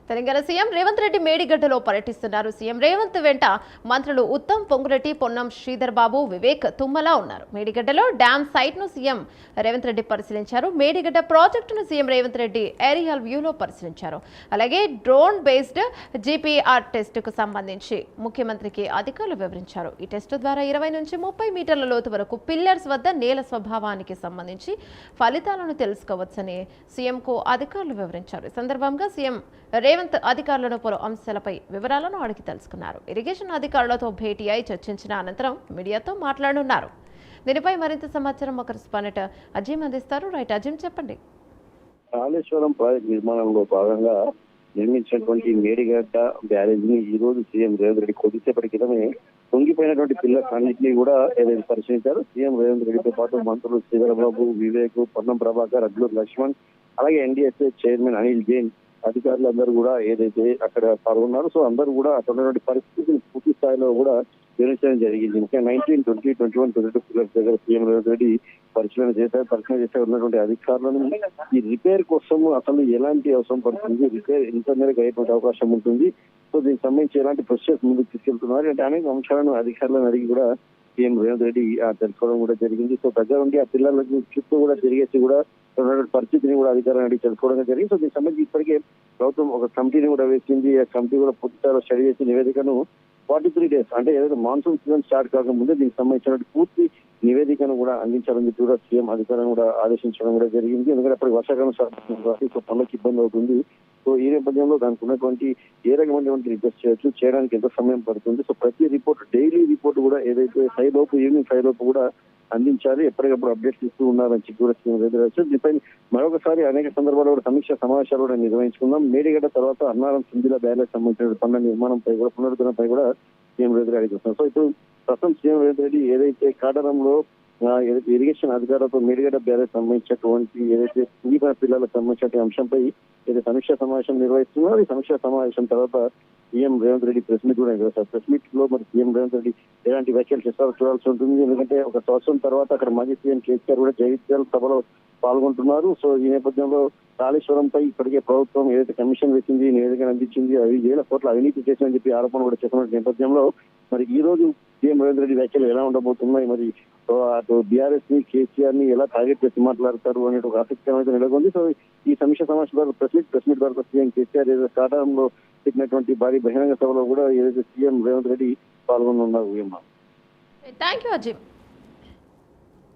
Telangana CM Revanth Reddy మేడిగడ్డలో పర్యటిస్తున్నారు. CM Revanth వెంట మంత్రులు ఉత్తమ్, పొంగురెడ్డి, పొన్నం శ్రీధర్ బాబు, వివేక్, తుమ్మల ఉన్నారు. మేడిగడ్డలో డ్యామ్ సైట్ ను సీఎం రేవంత్ రెడ్డి పరిశీలించారు. మేడిగడ్డ ప్రాజెక్టును సీఎం రేవంత్ రెడ్డి ఏరియల్ వ్యూలో పరిశీలించారు. అలాగే డ్రోన్ బేస్డ్ జీపీఆర్ టెస్ట్ కు సంబంధించి ముఖ్యమంత్రికి అధికారులు వివరించారు. ఈ టెస్టు ద్వారా 20 నుంచి 30 మీటర్ల లోతు వరకు పిల్లర్స్ వద్ద నేల స్వభావానికి సంబంధించి ఫలితాలను తెలుసుకోవచ్చని సీఎంకు అధికారులు వివరించారు. ఈ సందర్భంగా సీఎం రేవంత్ అధికారులను పలు అంశాలపై వివరాలను అడిగి తెలుసుకున్నారు. ఇరిగేషన్ అధికారులతో భేటీ అయి చర్చించిన అనంతరం మీడియాతో మాట్లాడనున్నారు. దీనిపై మరింత సమాచారం మా కరెస్పాండెంట్ అజీం అందిస్తారు. రైట్ అజీం, చెప్పండి. కాళేశ్వరం ప్రాజెక్ట్ నిర్మాణంలో భాగంగా నిర్మించినటువంటి మేడిగడ్డ బ్యారేజ్ ని ఈ రోజు సీఎం రేవంత్ రెడ్డి కొద్దిసేపటి క్రితమే పొంగిపోయినటువంటి పిల్లర్స్ అన్నింటినీ కూడా ఏదైతే పరిశీలించారు. సీఎం రేవంత్ రెడ్డితో పాటు మంత్రులు శ్రీధరబాబు, వివేక్, పొన్నం ప్రభాకర్, అడ్లూరు లక్ష్మణ్, అలాగే ఎన్డీఎస్ఏ చైర్మన్ అనిల్ జైన్ అధికారులందరూ కూడా ఏదైతే అక్కడ పాల్గొన్నారు. సో అందరూ కూడా అక్కడ ఉన్నటువంటి పరిస్థితిని పూర్తి స్థాయిలో కూడా వివరించడం జరిగింది. ముఖ్యంగా 19, 20, 21, 22 పిల్లర్స్ దగ్గర సీఎం రేవంత్ రెడ్డి పరిశీలన చేసే ఉన్నటువంటి అధికారులను ఈ రిపేర్ కోసం అసలు ఎలాంటి అవసరం పడుతుంది, రిపేర్ ఎంత మేరకు అయ్యేటువంటి అవకాశం ఉంటుంది, సో దీనికి సంబంధించి ఎలాంటి ప్రొసెస్ ముందుకు తీసుకెళ్తున్నారు అంటే అనేక అంశాలను అధికారులను అడిగి కూడా సీఎం రేవంత్ రెడ్డి తెలుసుకోవడం కూడా జరిగింది. సో దగ్గర ఉండి ఆ పిల్లలకు చుట్టూ కూడా తిరిగేసి కూడా పరిస్థితిని కూడా అధికారులను అడిగి తెలుసుకోవడం జరిగింది. సో దీనికి సంబంధించి ఇప్పటికే ప్రభుత్వం ఒక కమిటీని కూడా వేసింది. ఆ కమిటీ కూడా పూర్తి స్థాయిలో స్టడీ చేసి నివేదికను 43 days అంటే ఏదైతే మాన్సూన్ సీజన్ స్టార్ట్ కాకముందే దీనికి సంబంధించిన పూర్తి నివేదికను కూడా అందించాలని చెప్పి కూడా సీఎం అధికారులను కూడా ఆదేశించడం కూడా జరిగింది. ఎందుకంటే అప్పటికి వర్షాకాలం స్టార్ట్ పనులకు ఇబ్బంది అవుతుంది. సో ఈ నేపథ్యంలో దానికి ఉన్నటువంటి ఏ రకమైనటువంటి రిక్వెస్ట్ చేయడానికి ఎంత సమయం పడుతుంది. సో ప్రతి రిపోర్ట్, డైలీ రిపోర్ట్ కూడా ఏదైతే 5 లోపు, ఈవినింగ్ 5 లోపు కూడా అందించాలి. ఎప్పటికప్పుడు అప్డేట్స్ ఇస్తూ ఉన్నారని చెప్పి కూడా సీఎం రేవంత్ రెడ్డి దీనిపై మరొకసారి అనేక సందర్భాల్లో కూడా సమీక్ష సమావేశాలు కూడా నిర్వహించుకుందాం. మేడిగడ్డ తర్వాత అన్నారం సింధిల బ్యారేజ్ సంబంధించిన పనుల నిర్మాణంపై కూడా పునరుద్ధరణపై కూడా సీఎం రేవంత్ రెడ్డి అడిగిస్తున్నారు. సో ఇప్పుడు ప్రస్తుతం సీఎం రేవంత్ రెడ్డి ఏదైతే కాటరంలో ఇరిగేషన్ అధికారులతో మేడిగడ్డ బ్యారేజ్ సంబంధించినటువంటి ఏదైతే కుంగిపోయిన పిల్లలకు సంబంధించిన అంశంపై ఏదైతే సమీక్షా సమావేశం నిర్వహిస్తున్నారో ఈ సమీక్షా సమావేశం తర్వాత CM Revanth Reddy press meet కూడా నిర్వహిస్తారు. ప్రెస్ మీట్ లో మరి సీఎం రేవంత్ రెడ్డి ఎలాంటి వ్యాఖ్యలు చేస్తారో చూడాల్సి ఉంటుంది. ఎందుకంటే ఒక సంవత్సరం తర్వాత అక్కడ మాజీ సీఎం కేసీఆర్ కూడా జగిత్యాల సభలో పాల్గొంటున్నారు. సో ఈ నేపథ్యంలో కాళేశ్వరంపై ఇప్పటికే ప్రభుత్వం ఏదైతే కమిషన్ వేసింది, నివేదికను అందించింది, 5,000 కోట్ల అవినీతి చేసిందని చెప్పి ఆరోపణ కూడా చేస్తున్న నేపథ్యంలో మరి ఈ రోజు సీఎం రేవంత్ రెడ్డి వ్యాఖ్యలు ఎలా ఉండబోతున్నాయి, మరి అటు బీఆర్ఎస్ ని, కేసీఆర్ ని ఎలా టార్గెట్ చేసి మాట్లాడతారు అనే ఒక ఆసక్తికరం అయితే నెలకొంది. సో ఈ సమీక్ష సమావేశం ద్వారా ప్రెస్ మీట్ ద్వారా సీఎం కేసీఆర్ ఏదైతే కాటంలో పెట్టినటువంటి భారీ బహిరంగ సభలో కూడా ఏదైతే సీఎం రేవంత్ రెడ్డి పాల్గొనున్నారు. Thank you Azeem.